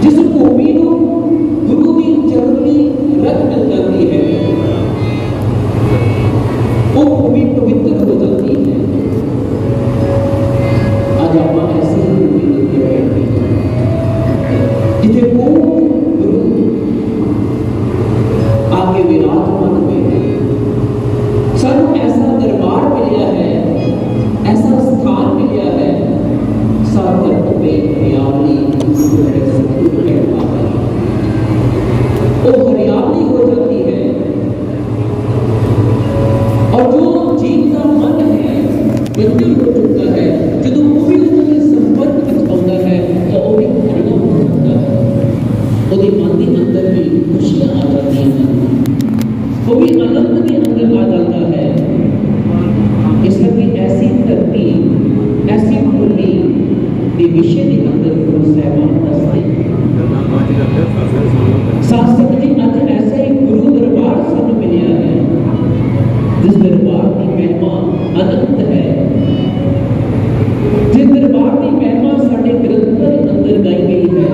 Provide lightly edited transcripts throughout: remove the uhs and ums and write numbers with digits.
जिस भूमि को गुरु की चरणी रख मिल जाती है वो भूमि पवित्र हो जाती है। आज आप ऐसी भूमि के बैठे जिसे वो गुरु आगे विराजमान हुए हैं। सानू ऐसा दरबार मिलिया है, ऐसा स्थान मिलिया है, साधक में हरियाली वो हरियाली हो जाती है और जो जीव का मन है बंजर हो चुका है, जो वो भी उसके संपर्क में आता है तो वो भी हरियाली हो जाता है। वो मन के अंदर भी खुशियां आ जाती हैं, वो भी आनंद के अंदर आ जाता है। इसलिए ऐसी धरती, ऐसी भूमि के विषय के अंदर गुरु साहिबान दसते शास्त्र जी अज ऐसा ही गुरु दरबार सानू मिलिया है जिस दरबार की महिमा अनंत है, जिस दरबार की महिमा साडे ग्रंथां के अंदर गाई गई है।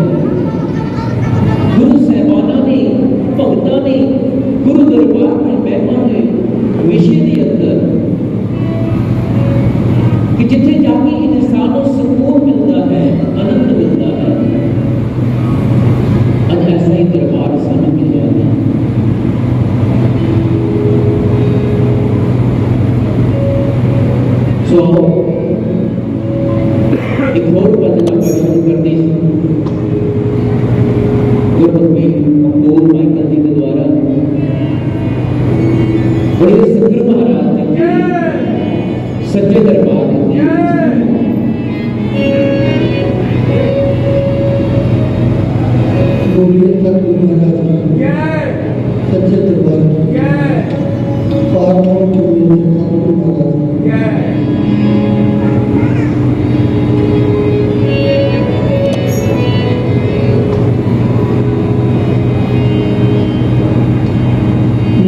गुरु साहिबाना ने भगतां ने गुरु दरबार की महिमा के विषय के अंदर कि जिथे जाके इंसान को सुकून मिलता है, आनंद मिलता है, आज ऐसा ही दरबार सानू मिलिया है। सो एक और भजन आप शुरू कर दी गुरबत में बोल माइकल जी के द्वारा बड़े सतगुरु महाराज जी सच्चे दरबार बोलिए सतगुरु महाराज की सच्चे दरबार की पावनों के लिए सतगुरु महाराज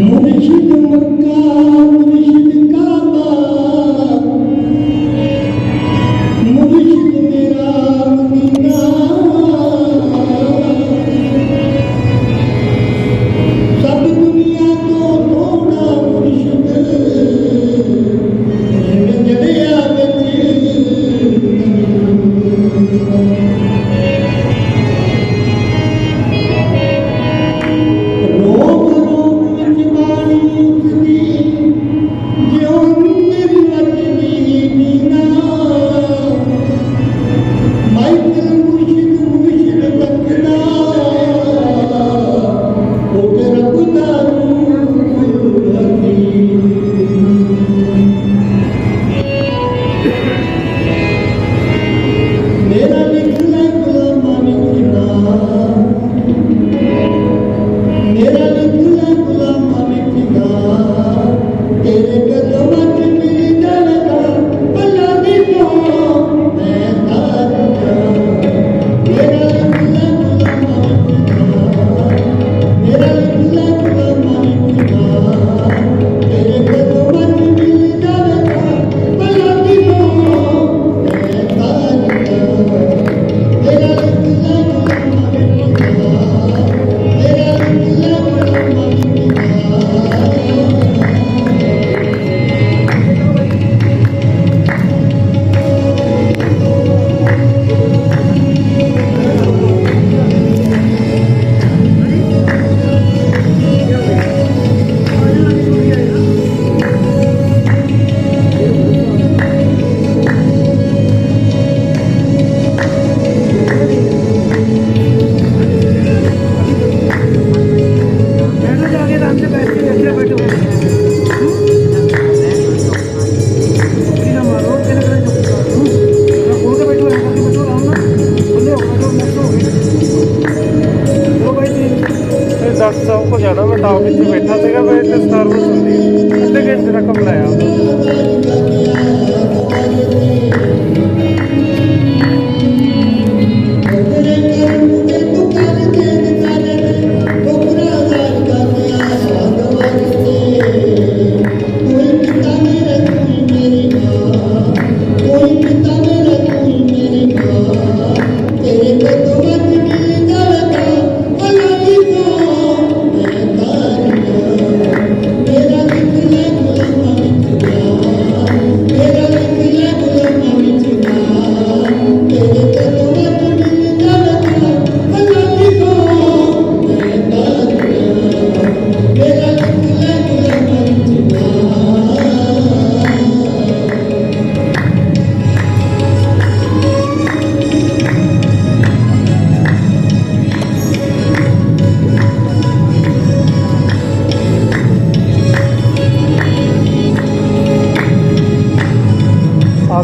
मुर्शिद मक्का मुर्शिद काबा मुर्शिद मेरा मदीना सब दुनिया तो थोड़ा मुर्शिद जड़िया रोग रोग विच बाणी उसदी ज्यों अंदर वजदी मीना माइकल मुर्शिद मुर्शिद तकदा ओ रब दा रूह हकीम मेरा लिख ले गुलामा विच नाम मेरा लिख ले गुलामा विच नाम तेरे कदमां च मिल जावेगा अल्लाह दी दुआ मैं तार मेरा लिख ले गुलामा विच नाम मेरा लिख ले गुलामा विच नाम तेरे कदमां च मिल जावेगा अल्लाह दी दुआ मैं तार मेरा लिख ले गुलामा विच नाम मेरा लिख ले गुलामा विच डॉक्टर साहब को जाना मैं ताऊ पीछे बैठा था मैं इतने सर्विस होती अद्धे घंटे तक बुलाया तेरे को तो मत मिल जावे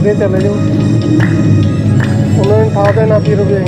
ਅੱਗੇ ਚਲੇ ਜਾਓ, ਉਹਨਾਂ ਨੇ ਠਾ ਦੇਣਾ ਫਿਰ ਵੀ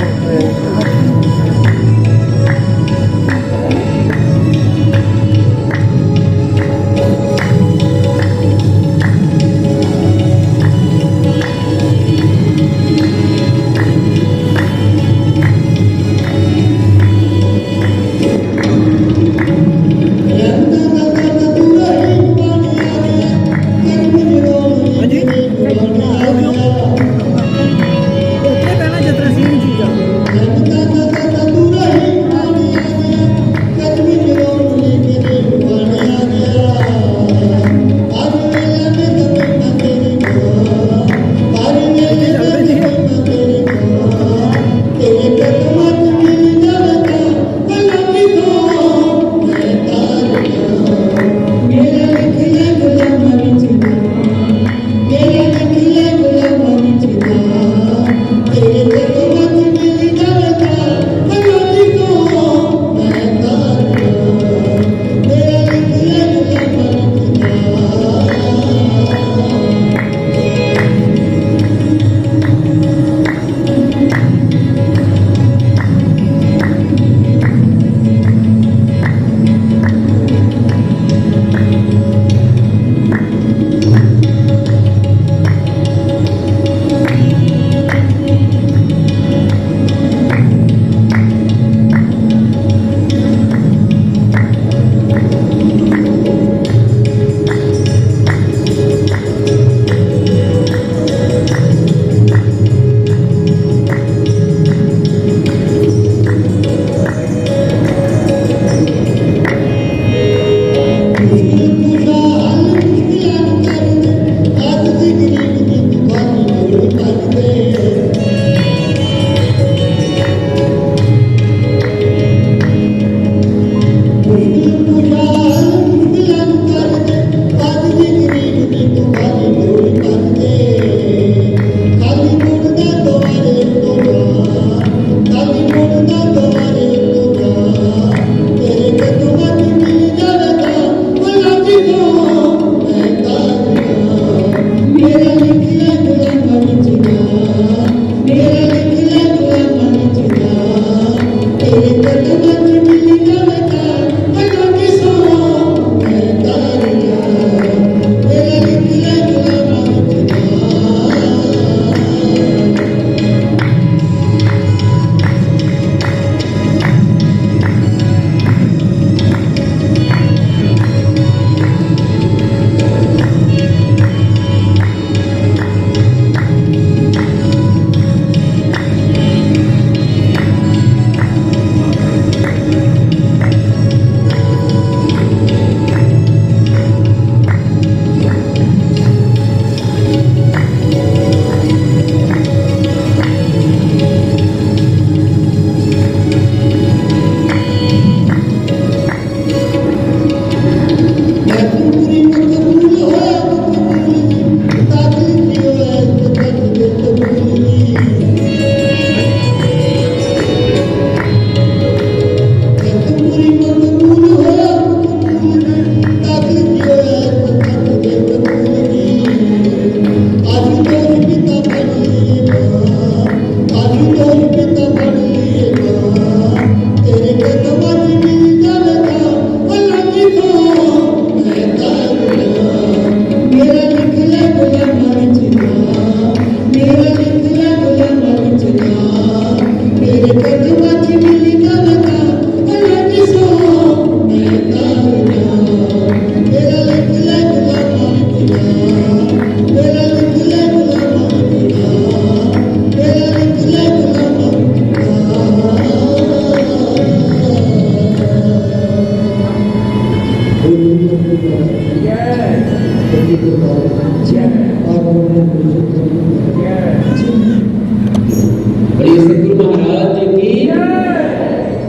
बड़े सतगुरु महाराज की,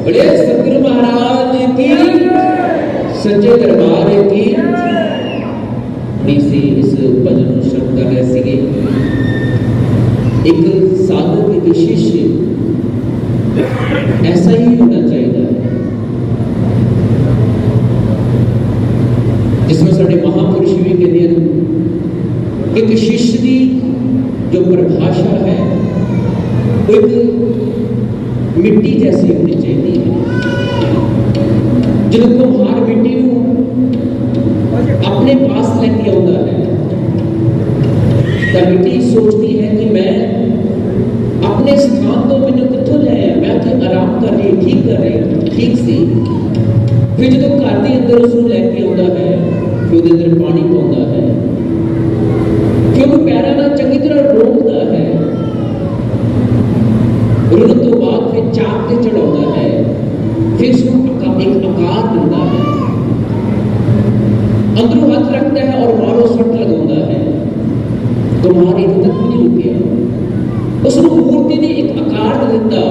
बड़े सतगुरु महाराज की, सच्चे दरबार की। बड़ी सी इस भजन को श्रवण कर रहे थे। एक साधक, एक शिष्य ऐसा ही होना चाहिए जिसमें साढ़े महापुरुष भी कहते हैं कि एक शिष्य की जो परिभाषा है वो एक मिट्टी जैसी होनी चाहिए है। जो कुम्हार मिट्टी अपने पास लेके आता है तो मिट्टी सोचती है कि मैं अपने स्थान तो मैंने कितों ले आया, मैं तो आराम कर रही ठीक कर रही ठीक सी। फिर जो घर के अंदर उसको लैके आता है फिर उसके अंदर पानी पाता है, फिर वो पैरों में चंगी तरह रोकता है, रोकने तो बाद फिर चाक के चढ़ाता है, फिर उसको एक आकार दिता है, अंदरों हाथ रखता है और मारो सट लगाता है। तुम्हारे इतने तक भी नहीं रुकिया, उसको मूर्ति ने एक आकार दिता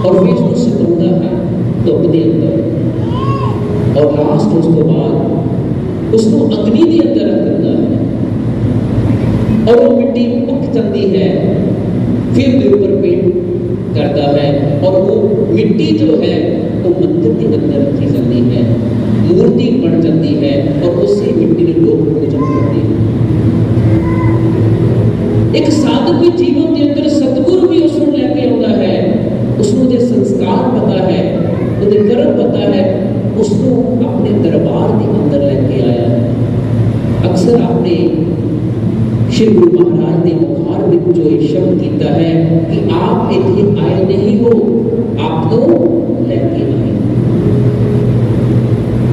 और फिर उसको सिखाता है धुप के अंदर, और लास्ट उसके बाद उसको अग्नि के अंदर रख देता है और वो मिट्टी पक जाती है। फिर उसके ऊपर पेंट करता है और वो मिट्टी जो है वो मंदिर के अंदर रखी जाती है, मूर्ति बन जाती है और उससे मिट्टी ने लोग पूजन करते हैं। एक साधक के जीवन के अंदर सतगुरु भी उसको लेके आता है, उसको जो संस्कार पता है, उसके कर्म पता है, उसको अपने दरबार के अंदर लेके आया है। अक्सर आपने श्री गुरु महाराज ने मुखार में जो एक शब्द किया है कि आप इतने आए नहीं हो, आप तो लेके आए।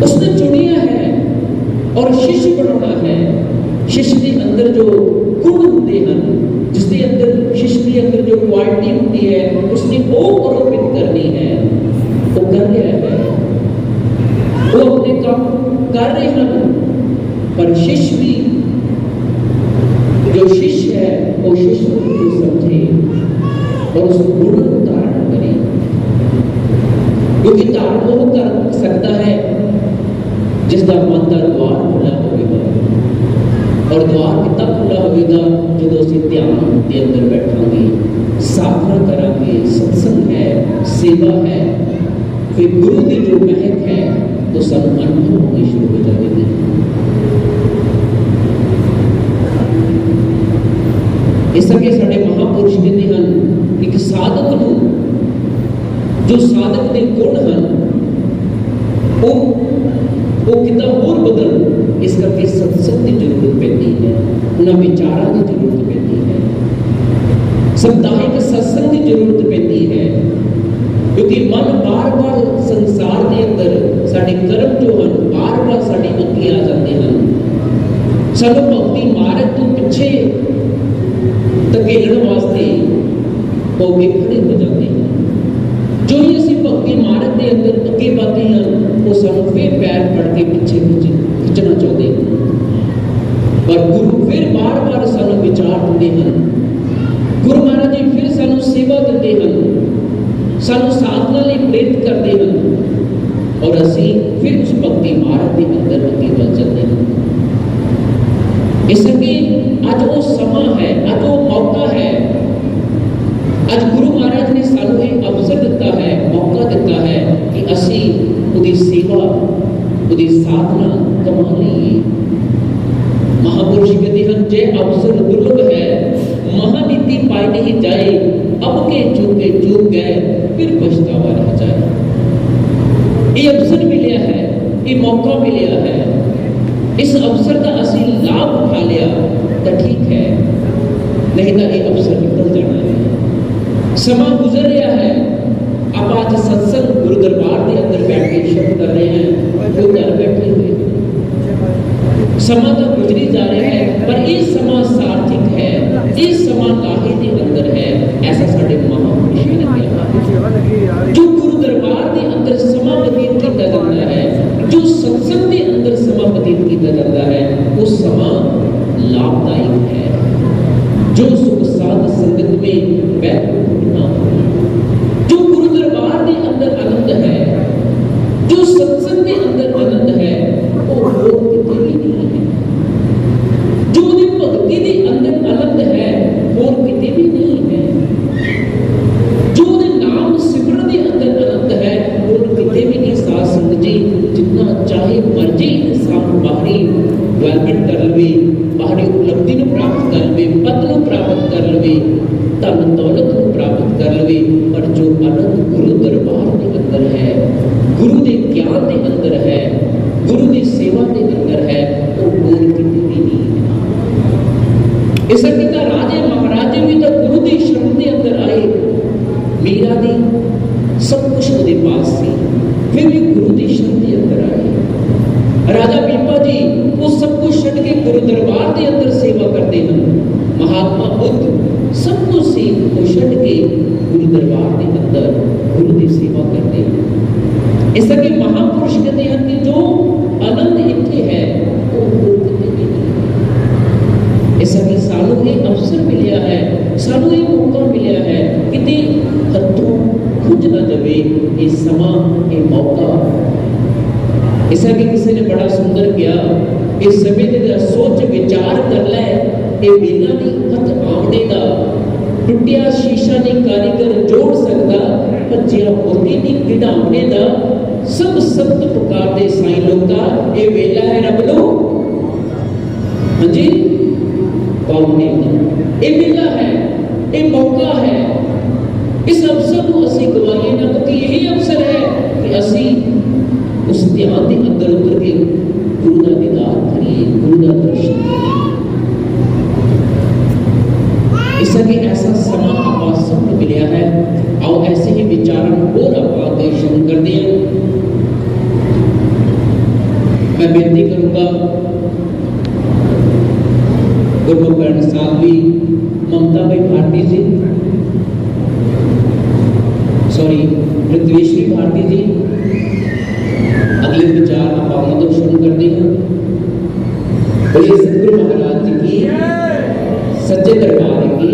उसने चुनिया है और शिष्य बनाना है। शिष्य के अंदर जो गुण होते हैं, जिसके अंदर शिष्य के अंदर जो क्वालिटी होती है, उसने वो आरोपित करनी है, वो कर रहा है, वो अपने काम कर रहे हैं। पर शिष्य भी जो शिष्य है वो शिष्य को समझे और उस गुण को धारण करे, क्योंकि धारण वो कर सकता है जिसका मन का द्वार खुला होगा, और द्वार कितना खुला होगा जो असीं ध्यान के अंदर बैठांगे, साधना करांगे, सत्संग है, सेवा है, फिर गुरु की जो महक है तो सब अनुभव होनी शुरू हो जाएगी। इस करके साडे महापुरुष कहते हैं एक साधक नूं जो साधक के गुण हैं वो कितना होर बदल, इस करके सत्संग की जरूरत पैती है, उन्हें विचारों की जरूरत पैती है, साप्ताहिक सत्संग की जरूरत पैती है, क्योंकि मन बार बार संसार के अंदर साडे कर्म जो हैं बार बार साडे अगे आ जाते हैं, सानू भक्ति मार्ग तो पिछे धकेलण वास्ते वो अगे खड़े हो जाते हैं। जो ही असीं भक्ति मार्ग के अंदर अगे बढ़ते हैं वो सानू फिर पैर फड़ के पीछे खिंचना चाहते हैं, पर गुरु फिर बार बार सानू विचार दिंदे हैं, गुरु महाराज जी फिर सानू सेवा दिंदे हैं, सानू साधना लई प्रेरित करते हैं और असीं फिर उस भक्ति मार्ग के अंदर अगे बढ़ जाते हैं। इसलिए अज वो समा है, अज वो मौका है, अज गुरु महाराज ने सानू एक अवसर दिता है, मौका दिता है कि असीं उहदी सेवा उहदी साधना कमा लईए। महापुरुष कहते हैं जे अवसर दुर्लभ है, महानीति पाई नहीं जाए, अब के चूक गए फिर पछतावा रह जाए। ये अवसर मिलिया है, ये मौका मिलिया है, इस अवसर का असीं लाभ उठा लिया तो ठीक है, नहीं तो ये अवसर निकल जाना है। समा गुजर रहा है, आप आज सत्संग गुरु दरबार के अंदर बैठ के शब्द कर रहे हैं, जो घर बैठे हुए समा तो गुजरी जा रहा है, पर ये समा सार्थक है, ये समा लाहे के अंदर है, ऐसा साडे महापुरुष ने कहा। जो गुरु दरबार के अंदर समा व्यतीत किया जाता है, जो सत्संग के अंदर समा व्यतीत किया जाता है, वो समा लाभदायक है। जो सुख साध संगत में बैठ ना हो, जो गुरु दरबार के अंदर आनंद है, जो सत्संग के अंदर आनंद है, वो लोग कितने भी नहीं है। जो भक्ति के अंदर आनंद है वो कितने भी नहीं है। जो नाम सिमरन के अंदर आनंद है वो कितने भी नहीं। साध संगत जी जितना चाहे मर्जी इंसान बाहरी डेवलपमेंट कर ले, बाहरी उपलब्धि प्राप्त कर ले, पद प्राप्त गुरु दरबार के अंदर है, गुरु के ज्ञान के अंदर है, गुरु की सेवा के अंदर है, वो होर किते भी नहीं है। इस करके राजे महाराजे भी तो गुरु की शरण के अंदर आए। मीरा दी सब कुछ उसके पास थी, फिर भी गुरु की शरण के अंदर आए। राजा बीपा जी वो सब कुछ छड़ के गुरु दरबार के अंदर सेवा करते हैं। महात्मा बुद्ध सब कुछ से वो छड़ के गुरु दरबार के अंदर गुरु की सेवा करते हैं। इस करके महापुरुष कहते हैं कि जो आनंद इत्थे है वो होर किते भी नहीं। इस करके सानू ये अवसर मिलिया है, सानू ये मौका मिलिया है कि हथों खुज ना जावे ये समा ये मौका। इस करके किसी ने बड़ा सुंदर किया, इस समय का सोच विचार कर ले, ये वेला नहीं हथ आमने का, टुटिया शीशा नहीं कारीगर जोड़ सकता, भजिया मोती नहीं गिढ़ावने का, सब सख्त पुकारते साईं लोका, ये वेला है रब लो हाँ जी पाउने का, ये वेला है, ये मौका है। इस अवसर को असी गवाइए ना, क्योंकि यही अवसर है कि असी उस ध्यान के अंदर उतर के गुरु का दीदार करिए, गुरु का दर्शन करिए। इस करके ऐसा समा आप सबको मिलिया है। आओ ऐसे ही विचारण और आप आगे शुरू कर दिए। मैं बेनती करूंगा गुरमुख भैन साध्वी ममता भाई भारती जी, सॉरी ऋत्वेश्वरी भारती जी, अगले विचार आप आगे तो शुरू कर दिए। बोलिए सतगुरु महाराज जी की, सच्चे दरबार की।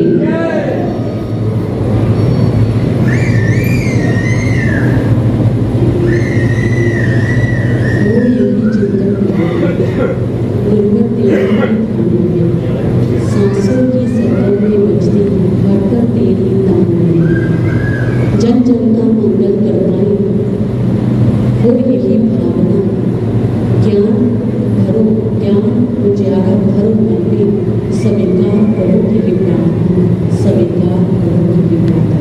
सांसों की सतह में बजती भरकर तेरी तान, जन जन का मंगल करवाई हो यही भावना। ज्ञान भरो, ज्ञान उजाला भरो मन में, स्वीकार करो कि विप्रार्थना, स्वीकार करो कि विप्रार्थना।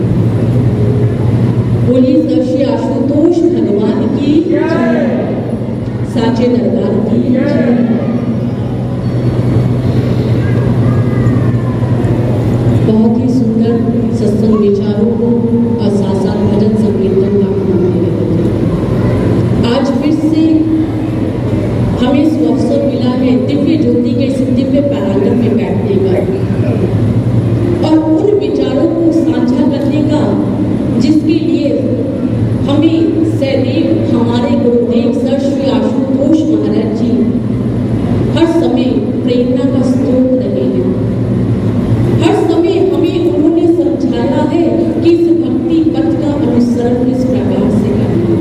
बोलिए श्री आशुतोष भगवान की जय, साचे दरबार की जय। बहुत ही सुंदर सत्संग विचारों को और साथ साथ भजन संकीर्तन का आनंद ले रहे थे। आज फिर से हमें इस अवसर मिला है दिव्य ज्योति के इस दिव्य प्रांगण में बैठने का और उन विचारों को साझा करने का जिसके लिए हमें सदैव हमारे गुरुदेव सर श्री आशुतोष महाराज जी हर समय प्रेरणा का स्रोत रहे हैं। हर समय हमें उन्होंने समझाया है कि इस भक्ति पथ का अनुसरण किस प्रकार से करना है,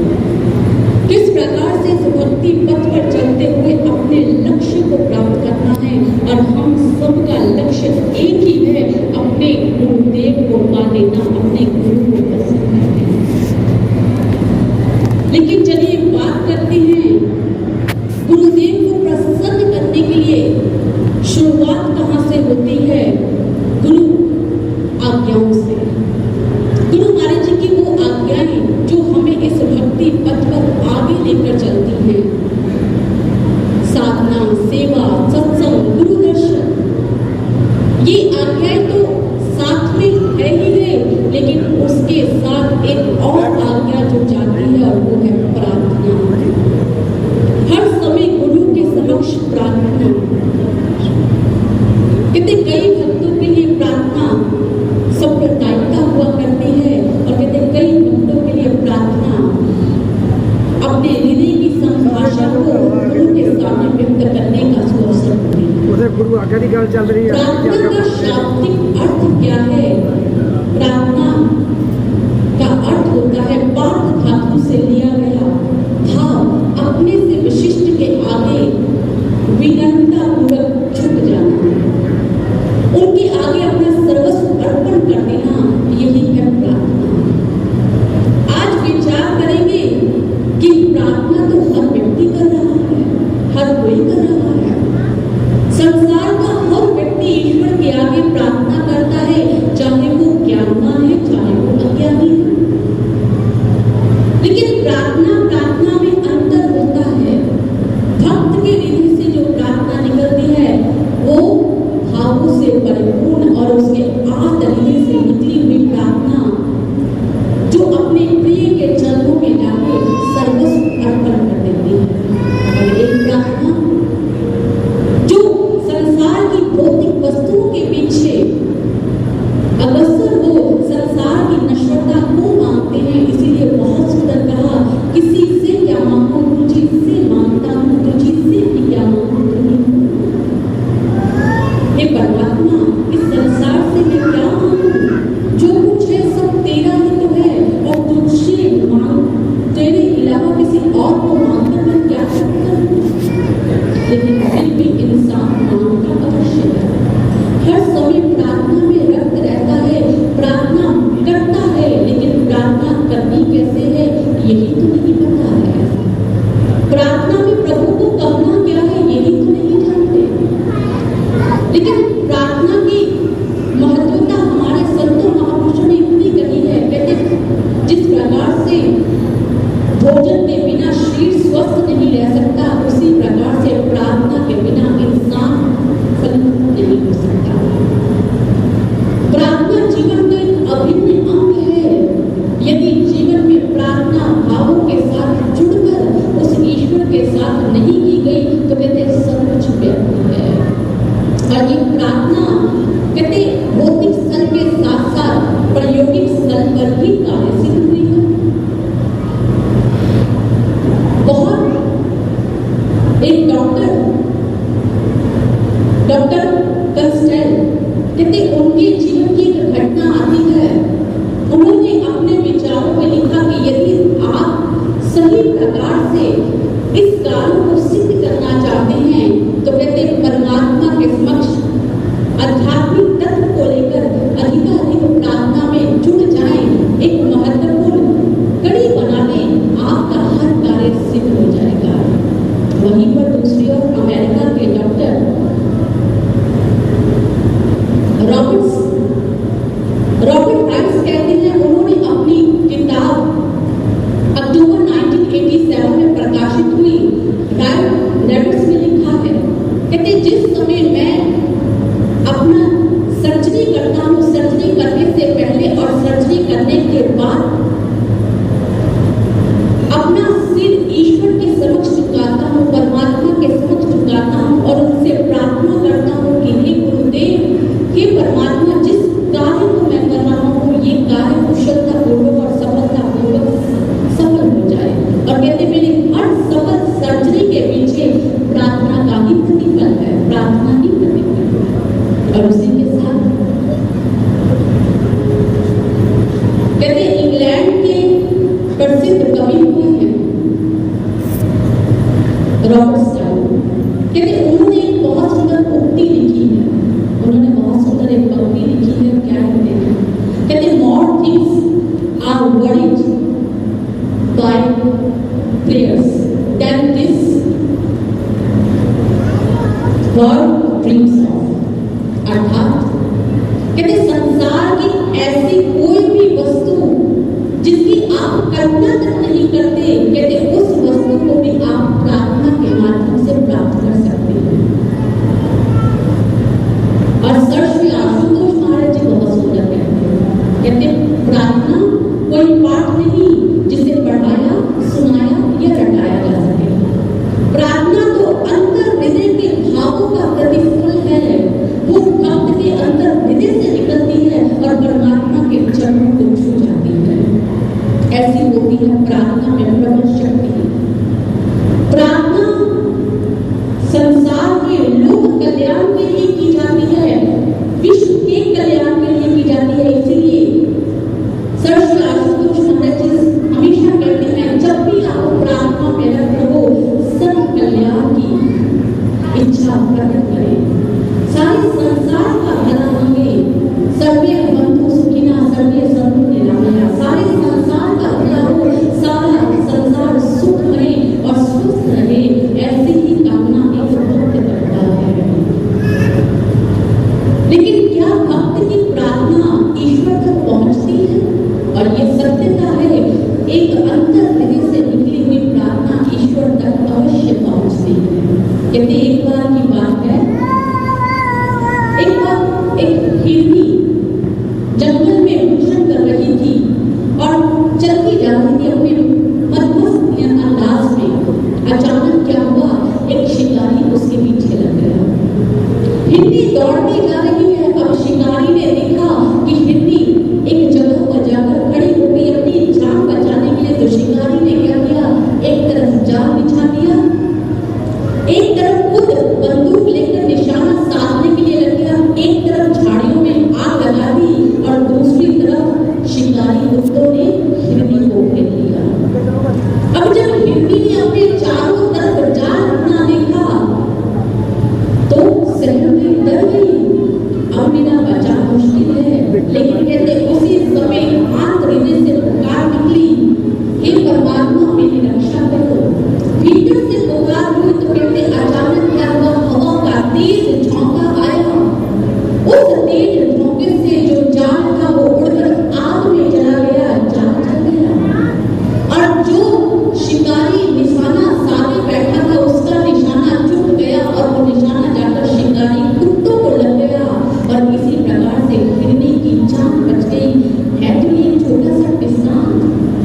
किस प्रकार से इस भक्ति पथ पर चलते हुए अपने लक्ष्य को प्राप्त करना है। और हम सबका लक्ष्य एक ही है, अपने गुरुदेव को पा लेना, अपने गुरु को दर्शन करना। लेकिन चलिए बात करते हैं गुरुदेव को प्रसन्न करने के लिए शुरुआत कहाँ से होती है? गुरु आज्ञाओं से। गुरु महाराज जी की वो आज्ञाएं जो हमें इस भक्ति पथ पर आगे लेकर चलती हैं। साधना, सेवा, सत्संग, गुरु दर्शन, ये आज्ञाएं तो साथ में है ही है, लेकिन उसके साथ एक और आज्ञा जो जाती है और वो है प्रार्थना। हर समय गुरु के समक्ष प्रार्थना। कहते कई भक्तों के लिए प्रार्थना सांप्रदायिकता हुआ करती है और कहते कई भक्तों के लिए प्रार्थना अपने हृदय की संभाषा को गुरु के सामने व्यक्त करने का अवसर होती है। उधर गुरु आगे की गल चल रही है। प्रार्थना का शाब्दिक अर्थ क्या है? प्रार्थना का अर्थ होता है पार्थ धातु से लिया गया भाव, अपने से विशिष्ट के आगे विनम्रता पूर्वक झुक जाना, उनके आगे अपना सर्वस्व अर्पण कर देना, यही है प्रार्थना। आज विचार करेंगे कि प्रार्थना तो हर व्यक्ति कर रहा है, हर कोई कर रहा है। संसार का हर व्यक्ति ईश्वर के आगे प्रार्थना करता है, चाहे वो ज्ञानवान है, चाहे वो अज्ञानी है। यही तो नहीं पता है। प्रार्थना में प्रभु को कहना क्या है यही तो नहीं जानते। लेकिन प्रार्थना की महत्वता हमारे संतों महापुरुषों ने इतनी कही है। कहते जिस प्रकार से भोजन के बिना शरीर स्वस्थ नहीं रह सकता, उसी प्रकार से प्रार्थना के बिना इंसान फलित नहीं हो सकता। प्रार्थना जीवन का एक अभिन्न अंग है। यदि जीवन में प्रार्थना भावों के साथ जुड़कर उस ईश्वर के साथ नहीं की गई तो कहते सब कुछ व्यर्थ है। और ये प्रार्थना कहते भौतिक स्थल के साथ साथ प्रायोगिक स्थल पर भी कार्य सिद्ध हुई है। बहुत एक डॉक्टर कंस्टेल कहते उनके जीवन की एक घटना आती है। उन्होंने अपने विचारों में लिखा कि यदि आप सही प्रकार से इस कार्य को सिद्ध करना चाहते हैं तो कहते परमात्मा के समक्ष आध्यात्मिक तत्व को लेकर अधिक प्रार्थना में जुड़ जाएं, एक महत्वपूर्ण कड़ी बना लें, आपका हर कार्य सिद्ध हो जाएगा। वहीं पर दूसरी ओर अमेरिका के डॉक्टर रॉबर्ट राइस कहते हैं, उन्होंने अपनी किताब अक्टूबर 1987 में प्रकाशित हुई डायरेक्ट्स में लिखा है। कहते जिस समय मैं अपना सर्जरी करता हूँ, सर्जरी करने से पहले और सर्जरी करने के बाद अपना सिर ईश्वर के समक्ष झुकाता हूँ, परमात्मा के समक्ष झुकाता हूँ और उनसे प्रार्थना करता हूँ कि हे गुरुदेव, हे परमात्मा, जिस कार्य को मैं कर रहा हूँ ये कार्य कुशलतापूर्वक और सफलतापूर्वक सफल हो जाए। और कहते मेरी हर सफल सर्जरी के पीछे प्रार्थना का ही प्रतिफल है, प्रार्थना ही प्रतिफल है। और उसी के साथ कहते इंग्लैंड के प्रसिद्ध कवि हुए हैं रॉबर्ट स्टाउल। कहते उन्होंने एक बहुत सुंदर उक्ति लिखी है, उन्होंने बहुत सुंदर एक पंक्ति लिखी है। क्या कहते हैं? कहते more things are worried by prayers than this world dreams of। अर्थात कहते संसार की ऐसी कोई भी वस्तु जिसकी आप कल्पना तक नहीं करते, कहते उस वस्तु को भी आप प्रार्थना के माध्यम से प्राप्त कर सकते हैं। और सर श्री आशुतोष महाराज जी बहुत सुंदर कहते प्रार्थना कोई पाठ नहीं जिसे पढ़ाया सुनाया या रटाया जा सके। प्रार्थना तो अंतर हृदय के भावों का प्रतिफल है, वो भक्त के अंतर हृदय से निकलती है और परमात्मा के चरणों को छू जाती है। ऐसी होती है प्रार्थना में प्रबल शक्ति। प्रार्थना संसार के लोक कल्याण के लिए की जाती है, विश्व के कल्याण के लिए की जाती है। इसीलिए सर श्री आशुतोष महाराज जी हमेशा कहते हैं जब भी आप प्रार्थना में रखो सब कल्याण की इच्छा प्रकट करें, सारे संसार का भला मांगे। सर्वे बंधु सुखिना सर्वे संतु निरामया, सारे संसार का भला हो, सारा संसार सुखमय और स्वस्थ रहे, ऐसी ही कामना एक भक्त करता है। लेकिन क्या भक्त की प्रार्थना ईश्वर तक पहुंचती है? और ये सत्यता है, एक अंतर हृदय से निकली हुई प्रार्थना ईश्वर तक अवश्य पहुंचती है। कहते एक बार की बात है, एक बार एक हिरनी जंगल में भोजन कर रही थी और चलती जा रही थी अपने मदमस्त अंदाज में। अचानक क्या हुआ, एक शिकारी उसके पीछे लग गया। हिरनी दौड़ती जा रही है। अब शिकारी ने देखा कि हिरनी एक जगह पर जाकर खड़ी हो गई अपनी जान बचाने के लिए। तो शिकारी ने क्या किया, एक तरफ जाल बिछा दिया, एक तरफ खुद बंदूक लेकर निशाना साधने के लिए लग गया, एक तरफ झाड़ियों में आग लगा दी और दूसरी तरफ शिकारी कुत्तों ने हिरनी को घेर लिया। अब जब हिरनी ने अपने चारों तरफ जाल अपना देखा तो सहम गई, डर गई। शिकारी निशाना साधे बैठा था, उसका निशाना चूक गया और वो निशाना जाकर शिकारी कुत्तों को लग गया और इसी प्रकार से हिरनी की जान बच गई। है तो ये छोटा सा किस्सा,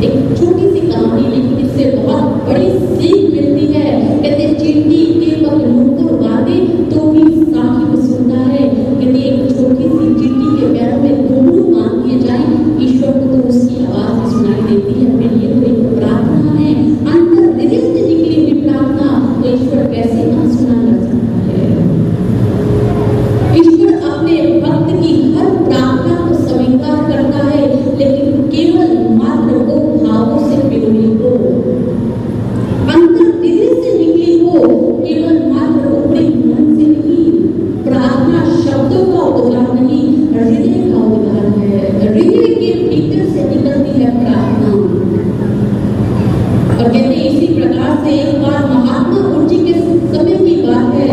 एक छोटी सी कहानी, लेकिन इससे बहुत बड़ी सीख मिलती है। कहते चींटी के पग मुंह बांधे तो भी साहिब सुनता है। कहते एक छोटी सी चींटी के पैरों में घुंघरू बांध दिए जाए, ईश्वर को तो उसकी आवाज भी सुनाई देती है। फिर ये तो एक प्रार्थना है, अंतर हृदय से निकली हुई प्रार्थना, तो ईश्वर कैसे ना सुना कर सकता है। ईश्वर अपने भक्त की हर प्रार्थना को स्वीकार करता है, लेकिन केवल मात्र वो भावों से पिघली हो, अंतर हृदय से निकली हो, केवल मात्र ऊपरी मन से नहीं। प्रार्थना शब्दों का उद्गार नहीं, हृदय का उद्गार है। हृदय के भीतर से निकलती है प्रार्थना। और कहते इसी प्रकार से एक बार महात्मा गुरुजी के समय की बात है।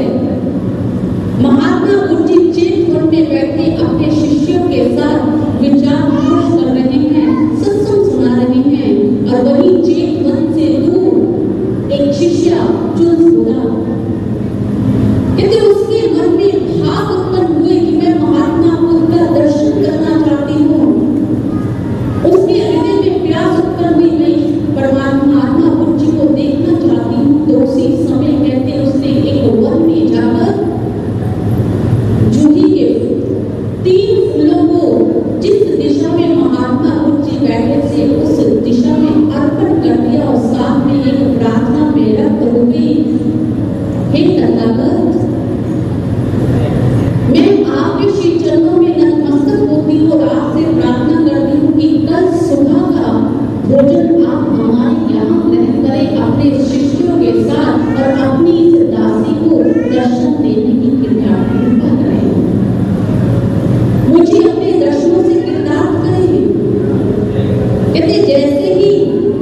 महात्मा गुरुजी चेत वन में बैठे अपने शिष्यों के साथ विचार विमर्श कर रहे हैं, सत्संग सुना रहे हैं, और वही चेत वन से दूर एक शिष्य चुल उड़ा। कहते उसके मन में भाव उत्पन्न हुए कि मैं महात्मा बुद्ध का दर्शन करना चाहती हूँ। उसके हृदय में प्यास उत्पन्न हुई, नहीं परमात्मा आत्मा गुरुजी को देखना चाहती हूँ। तो उसी समय कहते उसने एक वन में जाकर जूही के 3 फूलों को जिस दिशा में महात्मा गुरुजी बैठे थे उस दिशा में अर्पण कर दिया और साथ में एक प्रार्थना मेरा हो गई। हे तथागत, मैं आपके श्री चरणों में नतमस्तक होती हूँ और आपसे प्रार्थना करती हूँ कि कल सुबह का भोजन आप हमारे यहाँ ग्रहण करें अपने शिष्यों के साथ और अपनी इस दासी को दर्शन देने की कृपा करें। मुझे अपने दर्शनों से कृतार्थ करें। कहते जैसे ही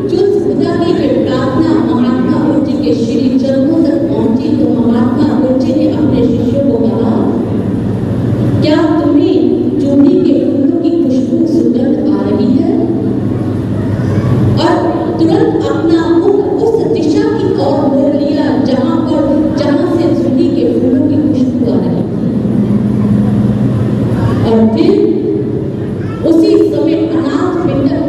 चुल खुदा की प्रार्थना महात्मा गुरुजी के श्री चरणों तक पहुंची तो महात्मा गुरुजी ने अपने शिष्यों को कहा, क्या तुम्हें जूही के फूलों की खुशबू सुगंध आ रही है? और तुरंत अपना मुख उस दिशा की ओर मोड़ लिया जहां से जूही के फूलों की खुशबू आ रही थी। और फिर उसी समय अनाथ पिंडक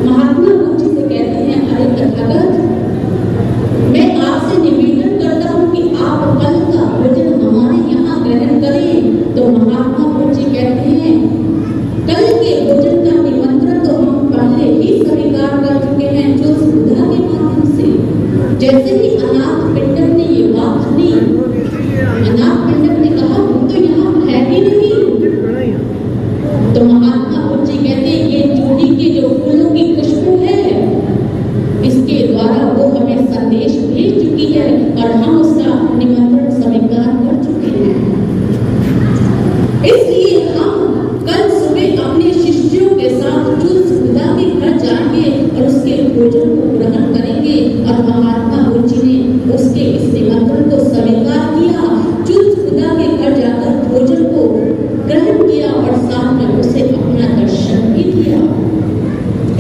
महात्मा गुरुजी से कहते हैं, अरे तथागत, मैं आपसे निवेदन करता हूँ कि आप कल का भोजन हमारे यहाँ ग्रहण करें। तो महात्मा गुरुजी कहते हैं, कल के भोजन का निमंत्रण तो हम पहले ही स्वीकार कर चुके हैं जो सुधा के माध्यम से। जैसे ही अनाथ पिंडक ने ये बात सुनी, अनाथ पिंडक ने कहा, वो तो यहाँ है ही नहीं। तो महात्मा गुरुजी कहते हैं, ये जूही के जो फूलों की खुशबू है, इसके द्वारा वो हमें संदेश भेज चुकी है और हम उसका निमंत्रण स्वीकार कर चुके हैं। इसलिए हम कल सुबह अपने शिष्यों के साथ चुल खुदा के घर जाएंगे और उसके भोजन को ग्रहण करेंगे। और महात्मा गुरुजी ने उसके इस निमंत्रण को स्वीकार किया, चुल खुदा के घर जाकर भोजन को ग्रहण किया और साथ में उसे अपना दर्शन भी दिया।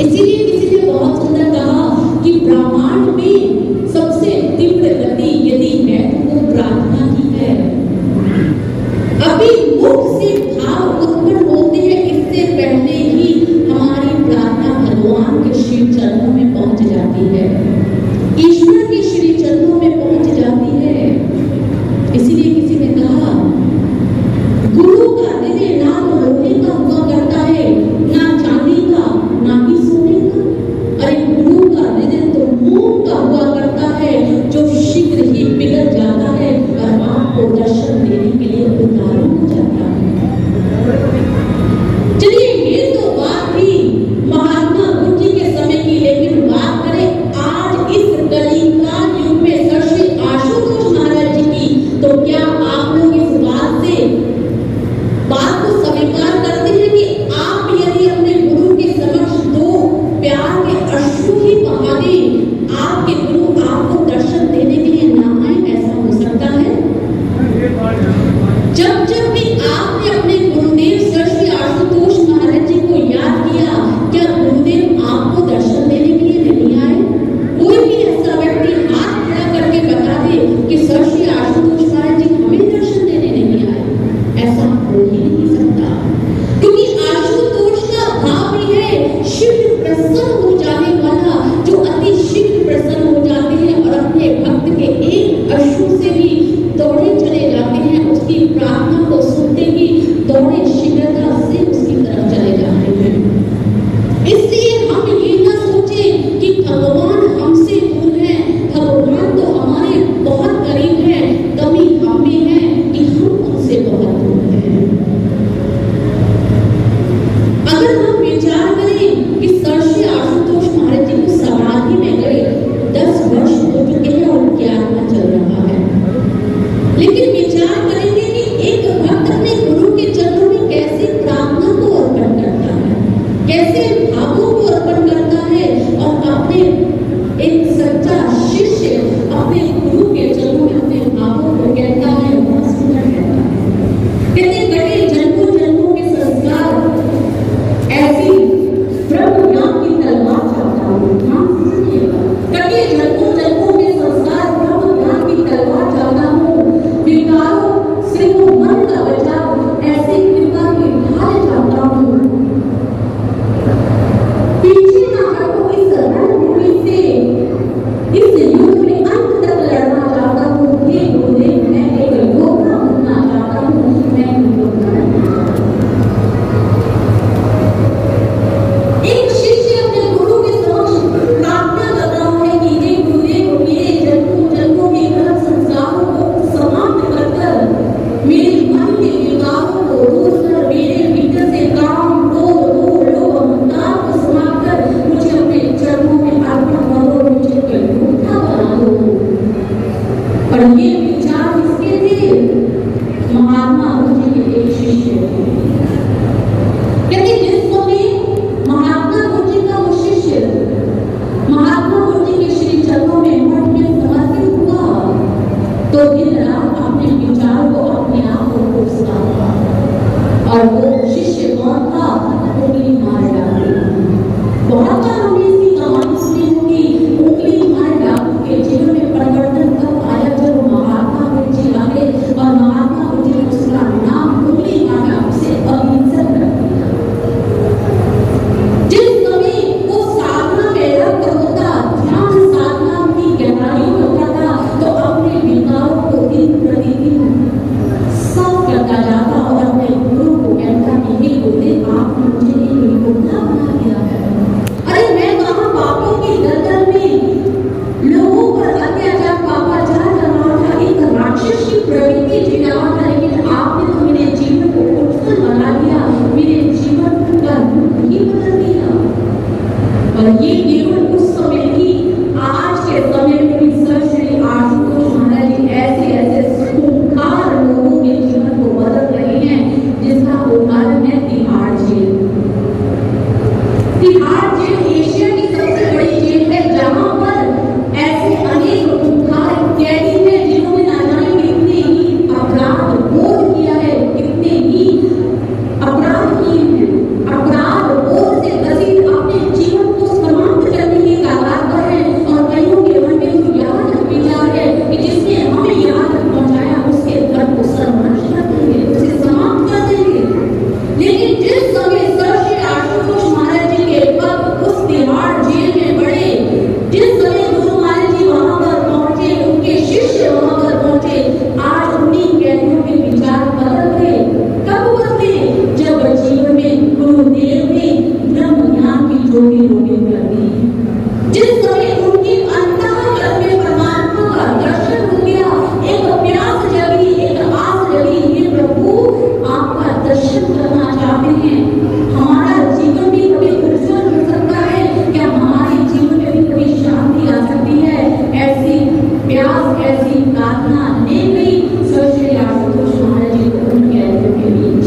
इसीलिए किसी ने बहुत सुंदर कहा कि ब्रह्मांड में सबसे तीव्र गति यदि है तो वो प्रार्थना की है। अभी मुख से भाव उत्पन्न होते हैं, इससे पहले ही हमारी प्रार्थना भगवान के श्री चरणों में पहुंच जाती है, ईश्वर के श्री चरणों में पहुंच जाती है। इसीलिए किसी ने कहा, गुरु का हृदय ना तो लोहे का हुआ करता है, ना चांदी का, ना ही सोने का। अरे गुरु का हृदय तो मोम का हुआ करता है, जो शीघ्र ही पिघल जाता है और आपको दर्शन देने के लिए उतारू हो जाता है। चलिए, ये तो बात थी महात्मा गुरुजी के समय की, लेकिन बात करें आज ये केवल उस समय की, आज के समय में भी सर श्री आशुतोष महाराज जी ऐसे ऐसे खूंखार लोगों के जीवन को बदल रहे हैं, जिसका उदाहरण है Tihar jail. Tihar jail Asia की सबसे बड़ी जेल है, जहां पर ऐसे अनेक खूंखार कैदी हैं जिन्होंने ना जाने कितने ही अपराध बोध किया है, कितने ही अपराध किए हैं, अपराध बोध से ग्रसित अपने जीवन को समाप्त करने की कगार पर है। और कईयों के मन में तो यहाँ तक विचार है कि जिसने हमें यहाँ तक पहुँचाया उसके घर को सर्वनाश कर देंगे, उसे समाप्त कर देंगे। लेकिन जिस समय सर श्री आशुतोष महाराज जी के पग उस तिहाड़ जेल में पड़े, जिस समय गुरु महाराज जी वहां पर पहुंचे, उनके शिष्य वहां पर पहुंचे, आज उन्हीं कैदियों के विचार बदल गए। कब बदले? जब जीवन में गुरुदेव ने ब्रह्म ज्ञान की ज्योति रोशन कर दी, जिस समय उनकी अंतःकरण में परमात्मा का दर्शन हो गया, एक प्यास जगी, एक आस जगी, हे प्रभु आपका दर्शन करना चाहते हैं। हमारा जीवन भी कभी उज्जवल हो सकता है क्या? हमारे जीवन में भी कभी शांति आ सकती है? ऐसी प्यास, ऐसी प्रार्थना ले गई सर श्री आशुतोष महाराज जी को उन कैदियों के बीच।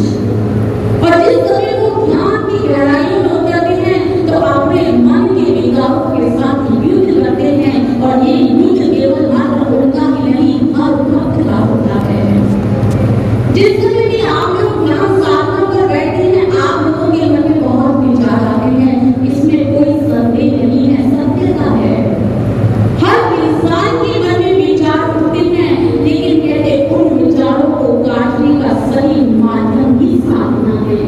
और जिस समय वो ध्यान की गहराइयों में उतरते हैं तो अपने मन के विकारों के साथ युद्ध करते हैं, और ये युद्ध केवल मात्र उनका ही नहीं, हर भक्त का होता है। जिस समय भी आप लोग ध्यान साधना कर बैठे हैं, आप लोगों के मन में बहुत विचार आते हैं, इसमें कोई संदेह नहीं है, सत्य का है। हर इंसान के मन में विचार होते हैं, लेकिन कहते उन विचारों को काटने का सही माध्यम ही साधना है।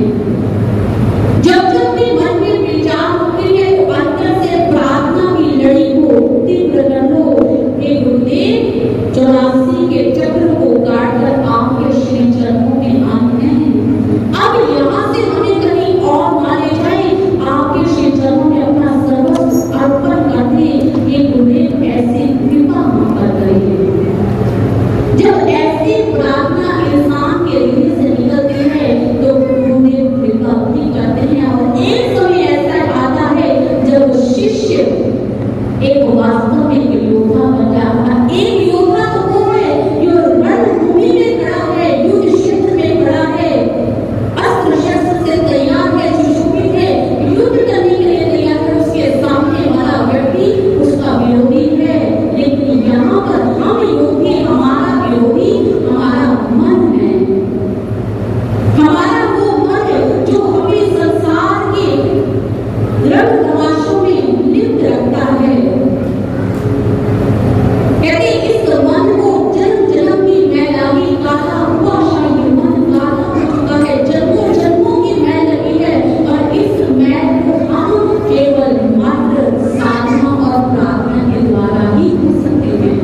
जब जब भी मन में विचार होते हैं तो अंतर से प्रार्थना की लड़ी को तीव्र कर लो। हे गुरुदेव, 84 के चक्र को काटकर आपके श्री चरणों में आते हैं। अब यहाँ से हमें कहीं और ना ले जाए, आपके श्री चरणों में अपना सर्वस्व अर्पण कर दे। हे गुरुदेव, ऐसी कृपा हम पर करें। जब ऐसी प्रार्थना इंसान के हृदय से निकलती है तो गुरुदेव कृपा भी करते हैं। और एक समय ऐसा आता है जब शिष्य एक वास्तव में एक योद्धा बन जाता है। एक योद्धा तो वो है जो रणभूमि में खड़ा है, युद्ध क्षेत्र में खड़ा है, अस्त्र शस्त्र से तैयार है, सुशोभित है, युद्ध करने के लिए तैयार है। उसके सामने वाला व्यक्ति उसका विरोधी है, लेकिन यहाँ पर हम योगी, हमारा विरोधी हमारा मन है। हमारा वो मन जो हमें संसार के रंग तमाशों में लिप्त रखता है। कहते इस मन को जन्म जन्म की मैलागी काला हुआ, शाही मन काला हो चुका है, जन्मों जन्मों की मैल लगी है। और इस मैल को हम केवल मात्र साधना और प्रार्थना के द्वारा ही हो सकते हैं।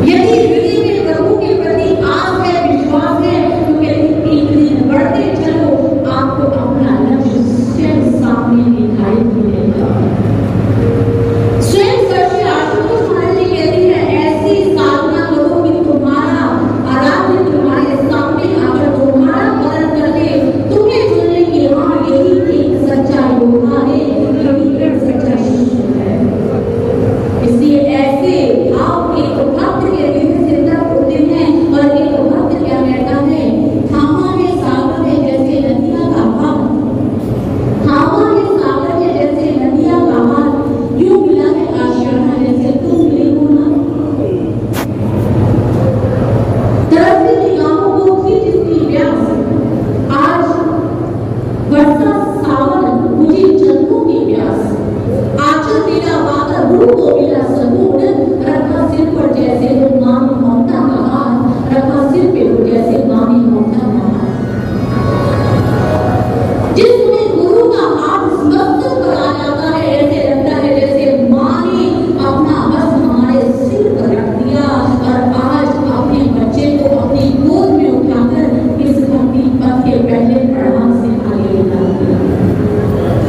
यदि हृदय में प्रभु के प्रति आस है, विश्वास है, तो कहते एक दिन बढ़ते चलो, आपको अपना लक्ष्य स्वयं सामने दिखाई देगा। स्वयं सर श्री आशुतोष महाराज जी कहते हैं, ऐसी साधना करो कि तुम्हारा आराध्य तुम्हारे सामने आकर तुम्हारा वरण कर दे, तुम्हें चुन ले कि हाँ यही एक सच्चा योद्धा है, यही एक सच्चा शिष्य है। इसलिए ऐसे आप एक भक्त के हृदय से तब होते हैं। और एक भक्त क्या कहता है? थामा में सागर में जैसे नदियां का भाव, थामा में सागर में जैसे नदियां का हाथ, यूं मिला है आशियाना जैसे तुम मिले हो ना। तरसती निगाहों को थी जिसकी प्यास, आज बरसा सावन मुझे जन्मों की प्यास। आंचल तेरा पाकर रूह को मिला सकून, रखा सिर पर जैसे वो मामी ममता का हाथ, रखा सिर पे वो जैसे मामी ममता का हाथ। जिसमें गुरु का हाथ मस्तक पर आ जाता है, ऐसे लगता है जैसे माँ ने अपना हस्त हमारे सिर पर रख दिया और आज अपने बच्चे को अपनी गोद में उठाकर इस धरती पर के पहले पड़ाव से आगे बढ़ा दिया।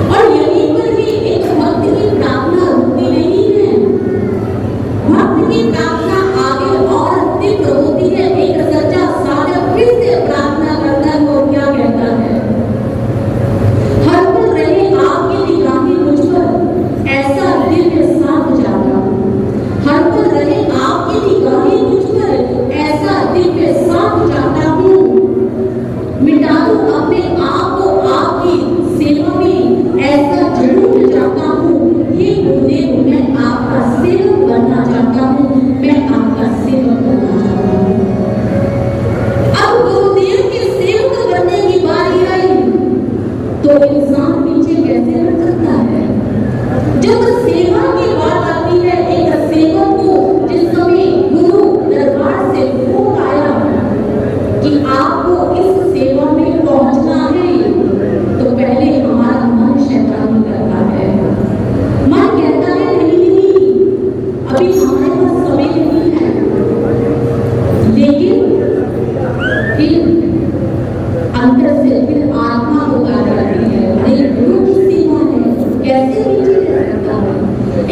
और यहीं पर भी एक भक्त की प्रार्थना रुकती नहीं है।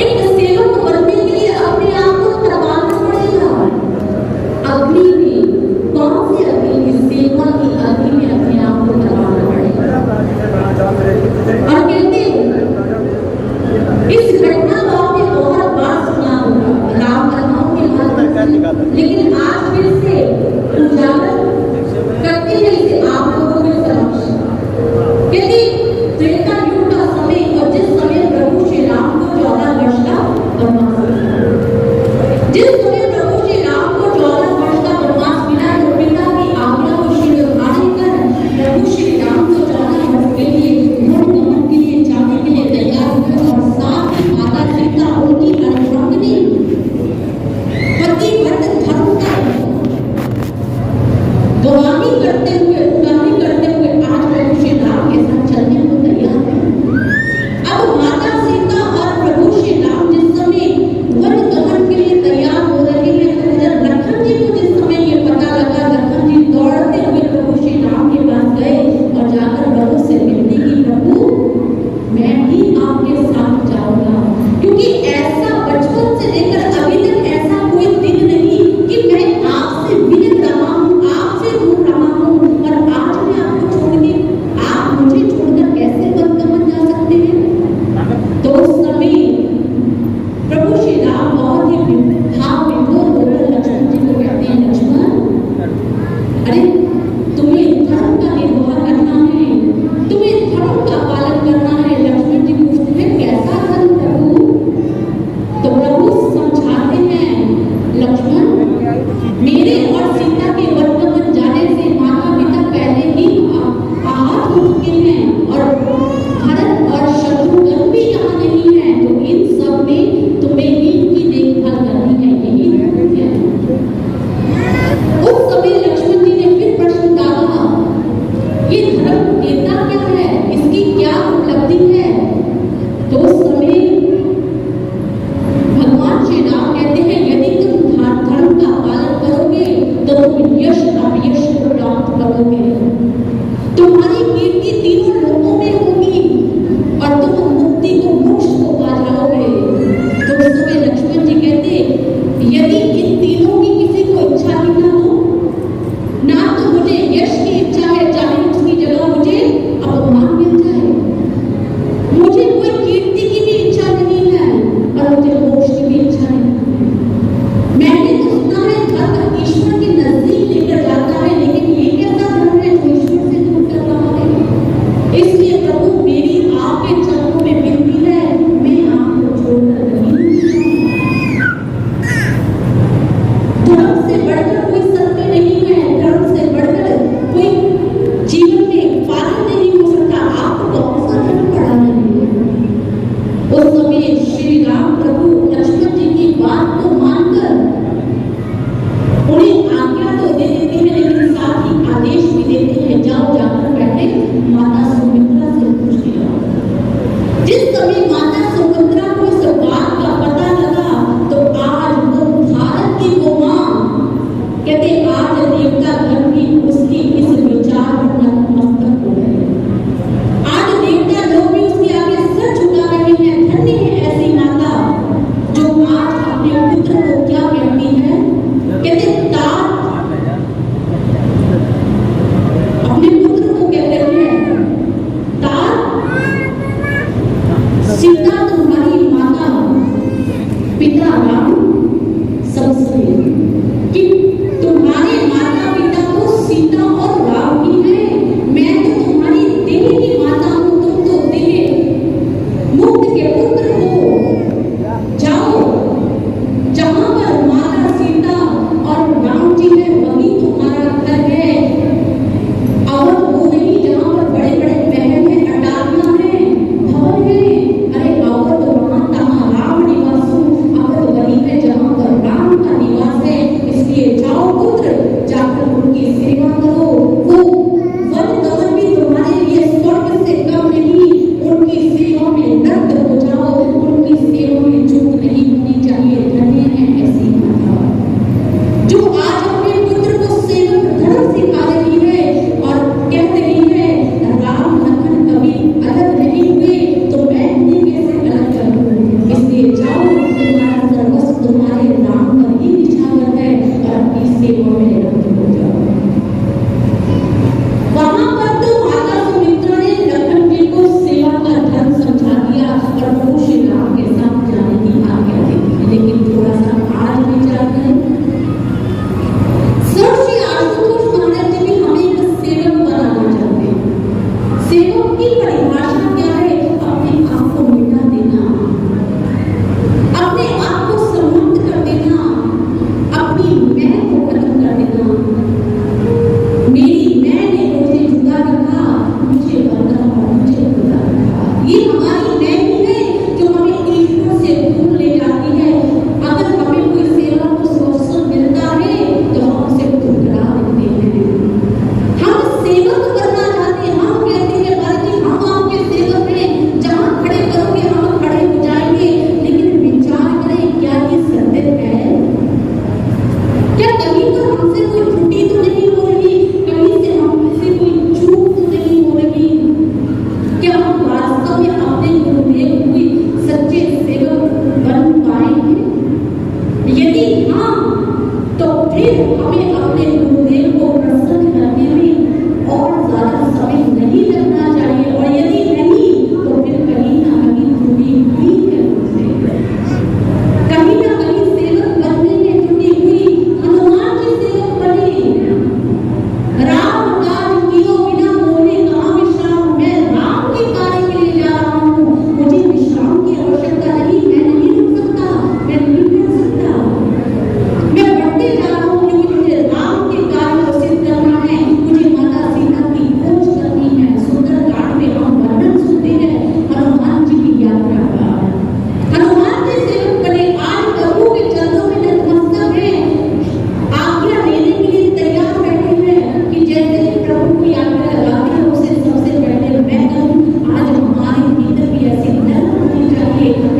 एक सेवक बनने के लिए अपने आप को तबाना पड़ेगा। अग्नि में, कौन सी अग्नि में? सेवा की अग्नि में अपने आप को तबाना पड़ेगा। और कहते इस घटना को आपने बहुत बार सुना होगा राम कथाओं के माध्यम से, लेकिन आज फिर से उजागर करते हैं इसे आप लोगों के समक्ष। कहते त्रेता युग का समय, और जिस समय प्रभु श्री राम को 14 वर्ष का वनवास मिला, जिस समय प्रभु श्री राम को 14 वर्ष का वनवास मिला, तो पिता की आज्ञा को शिरोधार्य कर प्रभु श्री राम को 14 वर्ष के लिए वनगमन के लिए जाने के लिए तैयार हुए। और साथ ही माता सीता उनकी अर्धांगिनी पतिव्रत धर्म का गवाही करते हुए, उगाही करते हुए आज प्रभु श्री राम के साथ चलने को तैयार है। अब माता सीता और प्रभु श्री राम जिस समय वन गमन के लिए तैयार हो रहे हैं, तो उधर लखन जी को जिस समय ये पता लगा, लखन जी दौड़ते हुए प्रभु श्री राम के पास गए और जाकर प्रभु से विनती की, प्रभु मैं भी आपके साथ जाऊंगा, क्योंकि ऐसा बचपन से लेकर अभी तक ऐसा कोई दिन नहीं कि मैं आपसे विनत रहा हूँ, आपसे दूर रहा हूँ, और आज मैं आपको छोड़ के, आप मुझे छोड़कर कैसे वनगमन जा सकते हैं? तो उस समय प्रभु श्री राम बहुत ही भाव विभोर होकर लक्ष्मण जी को कहते हैं, लक्ष्मण अरे तुम्हें धर्म का निर्वाह करना है, तुम्हें धर्म का पालन करना है। लक्ष्मण जी पूछते हैं कैसा धर्म प्रभु? तो प्रभु समझाते हैं, लक्ष्मण मेरे और सीता के वनगमन जाने से माता पिता पहले ही आहत हो चुके हैं, और भरत और शत्रुघ्न भी यहाँ नहीं है, तो इन सब में तुम्हें इनकी देखभाल करनी है, यही धर्म है। उस समय लक्ष्मण जी ने फिर प्रश्न डाला, ये धर्म देता क्या है, इसकी क्या उपलब्धि है? तो उस समय भगवान श्री राम कहते हैं, यदि तुम धर्म का पालन करोगे तो तुम यश अपयश को प्राप्त करोगे, तुम्हारी कीर्ति तीनों लोकों में होगी और तुम मुक्ति को, मोक्ष को पा जाओगे। तो उस समय लक्ष्मण जी कहते, यदि इन तीनों की किसी को इच्छा ही ना हो, ना तो मुझे यश की इच्छा है, चाहे उसकी जगह मुझे अपमान मिल जाए, मुझे कोई कीर्ति की भी इच्छा नहीं है, और मुझे मोक्ष की भी इच्छा नहीं है। मैंने तो सुना है धर्म ईश्वर के नजदीक लेकर जाता है, लेकिन ये कैसा धर्म है जो ईश्वर से दूर कर रहा है? इसलिए प्रभु मेरी आपके चरणों में विनती है, मैं आपको छोड़कर नहीं जाऊंगा। धर्म से बढ़कर कोई सत्य नहीं है, धर्म से बढ़कर कोई जीवन में पालन नहीं हो सकता। आपको कौन सा धर्म पड़ा नहीं है? उस समय श्री राम प्रभु लक्ष्मण जी की बात को मानकर उन्हें आज्ञा तो दे देते हैं, लेकिन साथ ही आदेश भी देते हैं, जाओ जाकर बैठे माता सुमित्रा से पूछ लिया। जिस समय माता सुमित्रा को इस बात का पता लगा, तो आज वो भारत की वो मां कहते आज देवता घर भी उसकी इस विचार पर नतमस्तक हो गए। आज देवता लोग भी उसके आगे सर झुका रहे हैं। धन्य है ऐसी माता जो आज अपने पुत्र को क्या कहती है, कहते तात, अपने पुत्र को कहते हैं तात, सीता तुम्हारी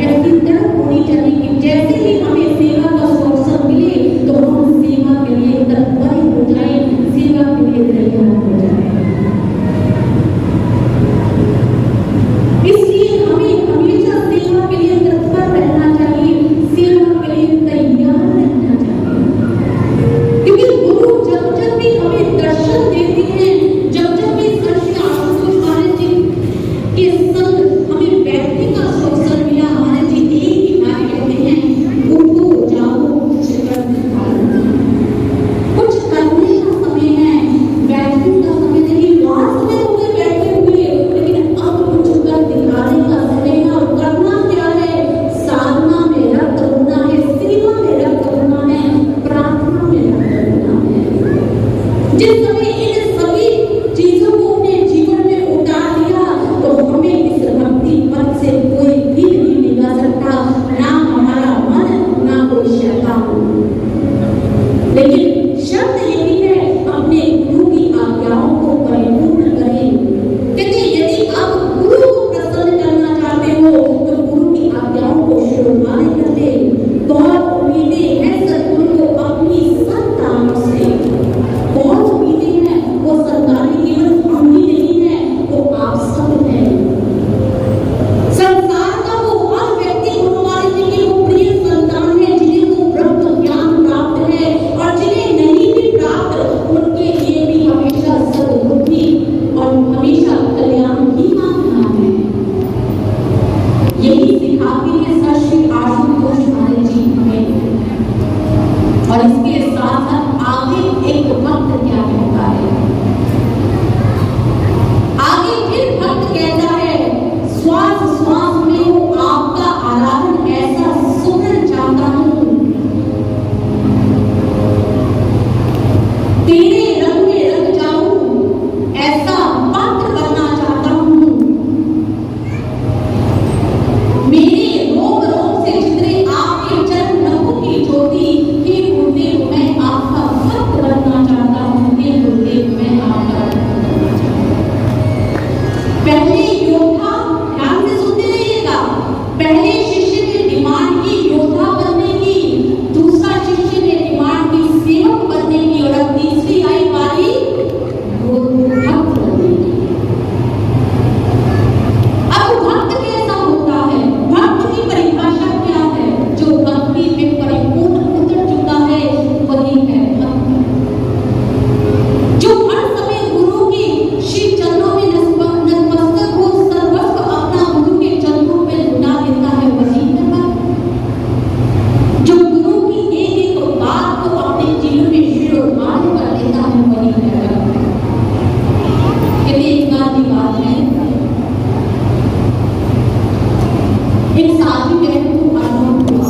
ऐसी तरफ होनी चाहिए कि जैसे ही हमें सेवा का अवसर मिले तो हम सेवा के लिए तत्पर हो जाए, सेवा के लिए तैयार हो जाए। इसलिए हमें हमेशा सेवा के लिए तत्पर रहना चाहिए, सेवा के लिए तैयार रहना चाहिए। क्योंकि गुरु जब जब भी हमें दर्शन देते हैं, जब जब भी श्री आशुतोष महाराज जी के संग हमें बैठने का अवसर मिला, महाराज जी एक ही बात कहते हैं, उठो जाओ कुछ करने का समय है, बैठने का समय नहीं। बहुत समय हो गए बैठे हुए, लेकिन अब कुछ कर दिखाने का समय है। और करना क्या है? साधना में रत होना है, सेवा में रत होना है, प्रार्थना में रत होना है। जिस समय इन सभी चीजों को अपने जीवन में उतार दिया तो हमें इस भक्ति पथ से कोई भी नहीं निकाल सकता, ना हमारा मन, ना कोई शैतान। लेकिन शर्त यही है, अपने गुरु की आज्ञाओं को परिपूर्ण करें। क्योंकि यदि आप गुरु को प्रसन्न करना चाहते हो तो गुरु की आज्ञाओं को शुरुआत नहीं करते। बहुत उम्मीदें हैं सदगुरु को अपनी संतानों से, बहुत उम्मीदें हैं। वो संतानें केवल हम ही नहीं है, वो आप सब हैं। संसार का वो हर व्यक्ति गुरु महाराज जी की वो प्रिय संतान है, जिन्हें वो ब्रह्म ज्ञान प्राप्त है, और जिन्हें नहीं भी प्राप्त उनके लिए भी हमेशा सद्बुद्धि और हमेशा कल्याण ही मांगना है। यही सिखाते हैं श्री आशुतोष महाराज जी हमें। और इसके साथ साथ आगे एक भक्त क्या कहता है, आगे फिर भक्त कहता है, श्वास श्वास में वो आपका आराधन ऐसा सुनना चाहता हूँ, तेरे रंग में रंग जाऊं ऐसा पात्र बनना चाहता हूँ। मेरे रोग रोग से चित्रे आपके चरण नखों की ज्योति, हे गुरुदेव मैं आपका भक्त बनना चाहता हूँ, हे गुरुदेव मैं आपका भक्त बनना चाहता हूँ। पहले योद्धा, ध्यान से सुनते रहिएगा, पहले शिष्य ने डिमांड की योद्धा बनने की, दूसरा शिष्य ने डिमांड की सेवक बनने की, और अब तीसरी आई बारी वो भक्त बनने की। अब भक्त कैसा होता है? भक्त की परिभाषा क्या है? जो भक्ति में परिपूर्ण उतर चुका है वही है भक्त। जो हर समय गुरु की श्री चरणों में नतमस्तक हो, सर्वस्व अपना गुरु के चरणों में लुटा देता है वही है भक्त। जो गुरु की एक एक बात को अपने जीवन में शिरोधार्य कर लेता है वही है भक्त। ये एक बात है, एक साथी बहन को अनुभव हुआ,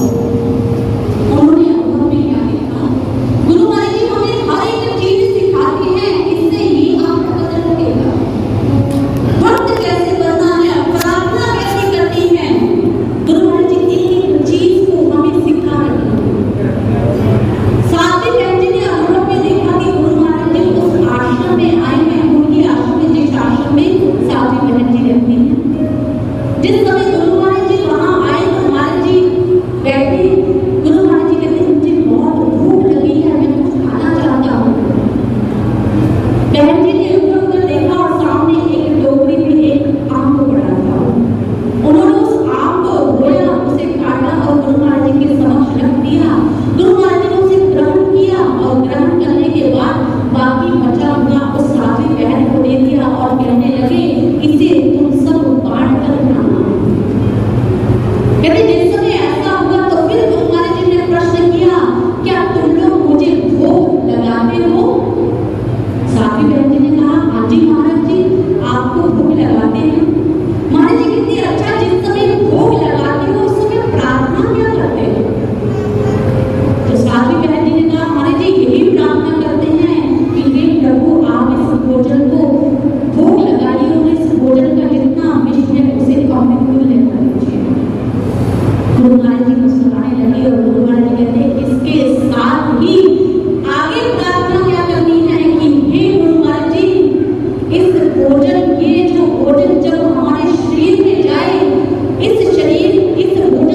उन्होंने अनुभव में क्या देखा, गुरु महाराज जी हमें हर एक चीज सिखाते हैं, इससे ही आपका बदल लगेगा। भक्त कैसे बनना है, प्रार्थना कैसे करनी है, गुरु महाराज जी एक एक चीज को हमें सिखा रहे हैं। साथी बहन जी ने अनुभव में देखा कि गुरु महाराज जी उस आश्रम में आए हैं, उनके आश्रम में, जिस आश्रम में साथी बहन जी रहती हैं, जिस समय गुरु महाराज जी वहां आए तो महाराज जी बैठे, गुरु महाराज जी कहते हैं मुझे बहुत भूख लगी है, मैं कुछ खाना चाहता हूँ। बहन जी ने उधर देखा और सामने एक टोकरी में एक आम को पड़ा था। उन्होंने उस आम को धोया, उसे काटा और गुरु महाराज जी के समक्ष रख दिया। गुरु महाराज जी ने उसे ग्रहण किया और ग्रहण करने के बाद बाकी बचा हुआ उस साथी बहन को दे दिया और कहने लगे इसे तुम सब बांट कर खाना। कहते जिस समय ऐसा हुआ तो फिर गुरु महाराज जी ने प्रश्न किया, क्या तुम लोग मुझे भोग लगाते हो? साथी बहन जी ने कहा, हाँ जी महाराज जी, आपको भोग लगाते हैं। महाराज जी कहते अच्छा, जिस समय भोग लगाते हो उस समय प्रार्थना क्या करते हो? तो साथी बहन जी ने कहा, महाराज जी यही प्रार्थना करते हैं कि हे प्रभु आप इस भोजन को भोग लगाइए और इस भोजन का जितना विष है उसे अमृत लेना दीजिए। गुरु महाराज जी मुस्कुराने लगे और गुरु महाराज जी कहते हैं इसके साथ ही आगे प्रार्थना क्या करनी है कि हे गुरु महाराज जी, इस भोजन, ये जो भोजन जब हमारे शरीर में जाए, इस शरीर, इस भोजन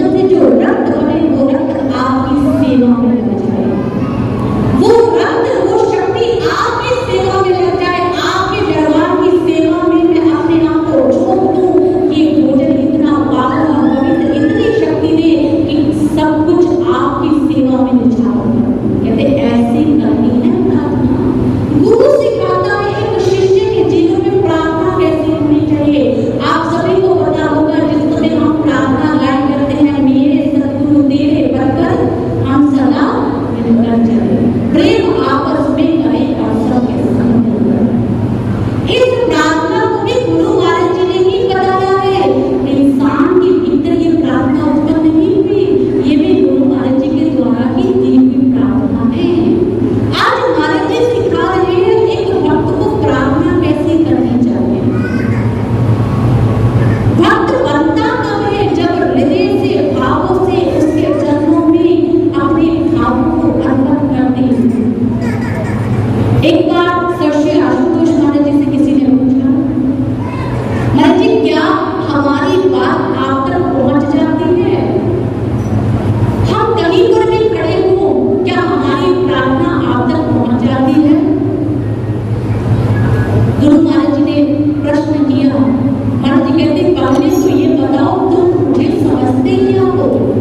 पे क्या हो